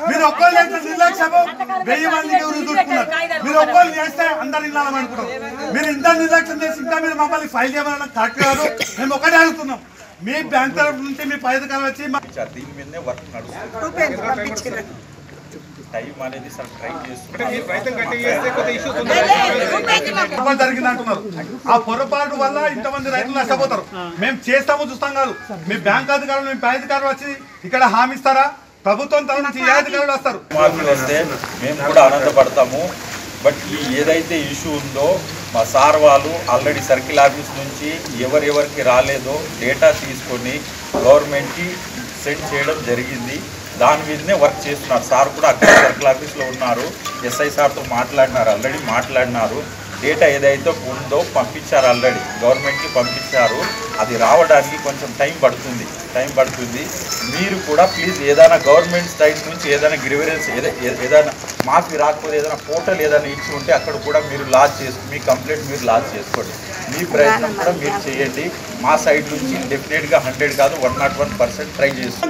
మీరు ఒక్కళ్ళు చేస్తే నిర్లక్ష్యము 1000 మందికి దుడుకున్నారు. మీరు ఒక్కళ్ళు చేస్తే అందరు ఇల్లాలని అనుకుంటారు. మీరు ఇంత నిర్లక్ష్యం చేసి ఇంకా మీరు మమ్మల్ని ఫైల్ చేయమని కరెక్ట్ కాదు. మేము ఒకటే అడుగుతున్నాం, మీ బ్యాంక్ తరఫు నుంచి మీ పై అధికారులు వచ్చి దీని మీదనే వర్క్ నడుస్తుంది. టైం అనేది సార్ ట్రై చేస్తున్నారు జరిగింది అంటున్నారు. ఆ పొరపాటు వల్ల ఇంతమంది రైతులు నష్టపోతారు. మేము చేస్తాము చూస్తాం కాదు. మీ బ్యాంక్ అధికారులు మీ పై అధికారులు వచ్చి ఇక్కడ హామీ ఇస్తారా? ప్రభుత్వం తరఫు నుంచి ఏ అధికారులు వస్తారు? మార్పులు వస్తే మేము కూడా ఆనందపడతాము. బట్ ఈ ఏదైతే ఇష్యూ ఉందో మా సార్ వాళ్ళు ఆల్రెడీ సర్కిల్ ఆఫీస్ నుంచి ఎవరెవరికి రాలేదో డేటా తీసుకొని గవర్నమెంట్కి సెండ్ చేయడం జరిగింది. దాని మీదనే వర్క్ చేస్తున్నారు. సార్ కూడా అక్కడ సర్కిల్ ఆఫీస్లో ఉన్నారు. ఎస్ఐ సార్తో ఆల్రెడీ మాట్లాడినారు. డేటా ఏదైతే ఉందో పంపించారు, ఆల్రెడీ గవర్నమెంట్కి పంపించారు. అది రావడానికి కొంచెం టైం పడుతుంది. మీరు కూడా ప్లీజ్ ఏదైనా గవర్నమెంట్ సైడ్ నుంచి ఏదైనా గ్రీవెన్స్ ఏదైనా మాకు రాకపోతే ఏదైనా పోర్టల్ ఏదైనా ఇచ్చి ఉంటే అక్కడ కూడా మీరు మీ కంప్లైంట్ మీరు లాంచ్ చేసుకోండి. మీ ప్రయత్నం కూడా మీరు చేయండి. మా సైడ్ నుంచి డెఫినెట్గా 100 కాదు 101% ట్రై చేస్తాం.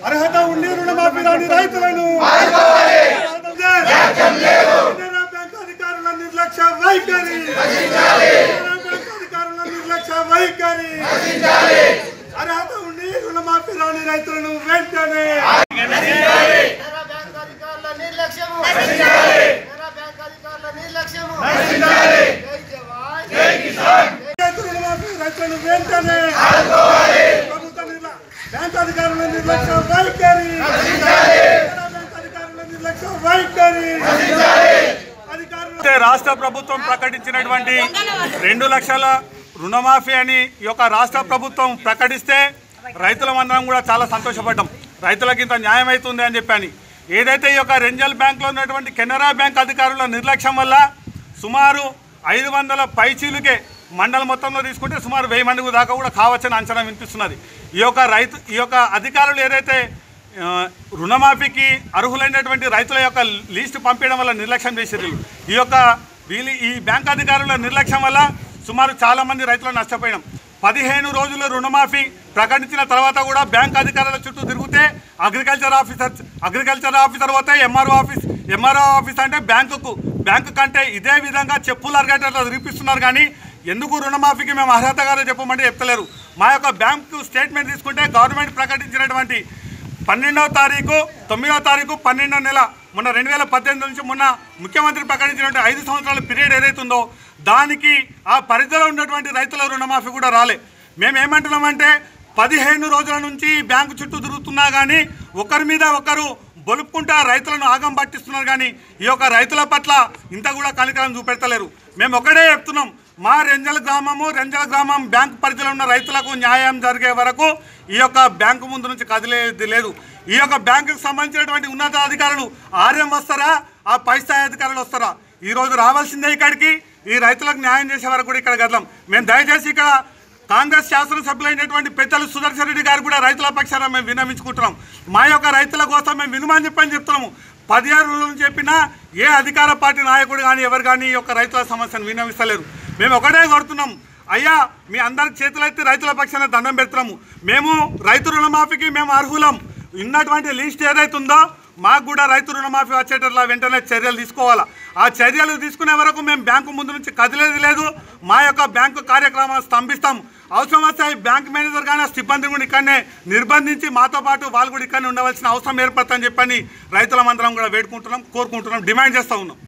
అర్హత ఉండి రుణమాఫీ రాని రైతులను అధికారుల నిర్లక్ష్య వైఖరి అర్హత ఉండి రుణమాఫీ రాని రైతులను వెంటనే రైతులను వెంటనే బ్యాంక్ అధికారుల నిర్లక్ష్య వైఖరి రాష్ట్ర ప్రభుత్వం ప్రకటించినటువంటి 2 లక్షల రుణమాఫీ అని ఈ యొక్క రాష్ట్ర ప్రభుత్వం ప్రకటిస్తే రైతులమందరం కూడా చాలా సంతోషపడ్డాం. రైతులకు ఇంత న్యాయం అవుతుంది అని చెప్పని. ఏదైతే ఈ యొక్క రెంజల్ బ్యాంక్లో ఉన్నటువంటి కెనరా బ్యాంక్ అధికారుల నిర్లక్ష్యం వల్ల సుమారు 500 పైచీలుకే మండలం మొత్తంలో తీసుకుంటే సుమారు 1000 మందికి దాకా కూడా కావచ్చని అంచనా వినిపిస్తున్నది. ఈ యొక్క అధికారులు ఏదైతే రుణమాఫీకి అర్హులైనటువంటి రైతుల యొక్క లిస్టు పంపించడం వల్ల నిర్లక్ష్యం చేసేది. ఈ బ్యాంక్ అధికారుల నిర్లక్ష్యం వల్ల సుమారు చాలామంది రైతులు నష్టపోయినాం. 15 రోజుల రుణమాఫీ ప్రకటించిన తర్వాత కూడా బ్యాంక్ అధికారుల చుట్టూ తిరిగితే అగ్రికల్చర్ ఆఫీసర్ పోతే ఎంఆర్ఓ ఆఫీస్ అంటే బ్యాంకు కంటే ఇదే విధంగా చెప్పులు అరగేటట్లు తిరిపిస్తున్నారు. కానీ ఎందుకు రుణమాఫీకి మేము అర్హతగా చెప్పమంటే చెప్తలేరు. మా యొక్క బ్యాంకు స్టేట్మెంట్ తీసుకుంటే గవర్నమెంట్ ప్రకటించినటువంటి 12వ తారీఖు 9వ తారీఖు 12వ నెల మొన్న 2018 నుంచి మొన్న ముఖ్యమంత్రి ప్రకటించినటువంటి 5 సంవత్సరాల పీరియడ్ ఏదైతుందో దానికి ఆ పరిధిలో ఉన్నటువంటి రైతుల రుణమాఫీ కూడా రాలే. మేమేమంటున్నామంటే 15 రోజుల నుంచి బ్యాంకు చుట్టూ తిరుగుతున్నా కానీ ఒకరి మీద ఒకరు బొలుపుకుంటా రైతులను ఆగం పట్టిస్తున్నారు. కానీ ఈ యొక్క రైతుల పట్ల ఇంత కూడా కనికరం చూపెడతలేరు. మేము ఒకటే చెప్తున్నాం, మా రెంజల్ గ్రామం బ్యాంకు పరిధిలో ఉన్న రైతులకు న్యాయం జరిగే వరకు ఈ యొక్క బ్యాంకు ముందు నుంచి కదిలేది లేదు. ఈ యొక్క బ్యాంకుకు సంబంధించినటువంటి ఉన్నతాధికారులు ఆర్ఎం వస్తారా, ఆ పై స్థాయి అధికారులు వస్తారా? ఈరోజు రావాల్సిందే ఇక్కడికి. ఈ రైతులకు న్యాయం చేసే వరకు కూడా ఇక్కడ గదలం. మేము దయచేసి ఇక్కడ కాంగ్రెస్ శాసనసభ్యులైనటువంటి పెద్దలు సుదర్శన్ రెడ్డి గారు కూడా రైతుల పక్షాన మేము విన్నవించుకుంటున్నాం. మా యొక్క రైతుల కోసం మేము వినుమని చెప్తున్నాము. 16 రోజులు చెప్పినా ఏ అధికార పార్టీ నాయకుడు కానీ ఎవరు కానీ ఈ యొక్క రైతుల సమస్యను విన్నవిస్తలేరు. మేము ఒకటే కోరుతున్నాం, అయ్యా మీ అందరికి చేతులైతే రైతుల పక్షాన దండం పెడుతున్నాము. మేము రైతు రుణమాఫీకి మేము అర్హులం. ఉన్నటువంటి లిస్ట్ ఏదైతుందో మాకు కూడా రైతు రుణమాఫీ వచ్చేటట్లా వెంటనే చర్యలు తీసుకోవాలా. ఆ చర్యలు తీసుకునే వరకు మేము బ్యాంకు ముందు నుంచి కదిలేది లేదు. మా యొక్క బ్యాంకు కార్యక్రమాలు స్తంభిస్తాం. అవసరం వస్తే బ్యాంక్ మేనేజర్ కానీ సిబ్బంది కూడా ఇక్కడనే నిర్బంధించి మాతో పాటు వాళ్ళు కూడా ఇక్కడనే ఉండవలసిన అవసరం ఏర్పడుతుందని చెప్పని రైతుల మందరం కూడా కోరుకుంటున్నాం, డిమాండ్ చేస్తూ ఉన్నాం.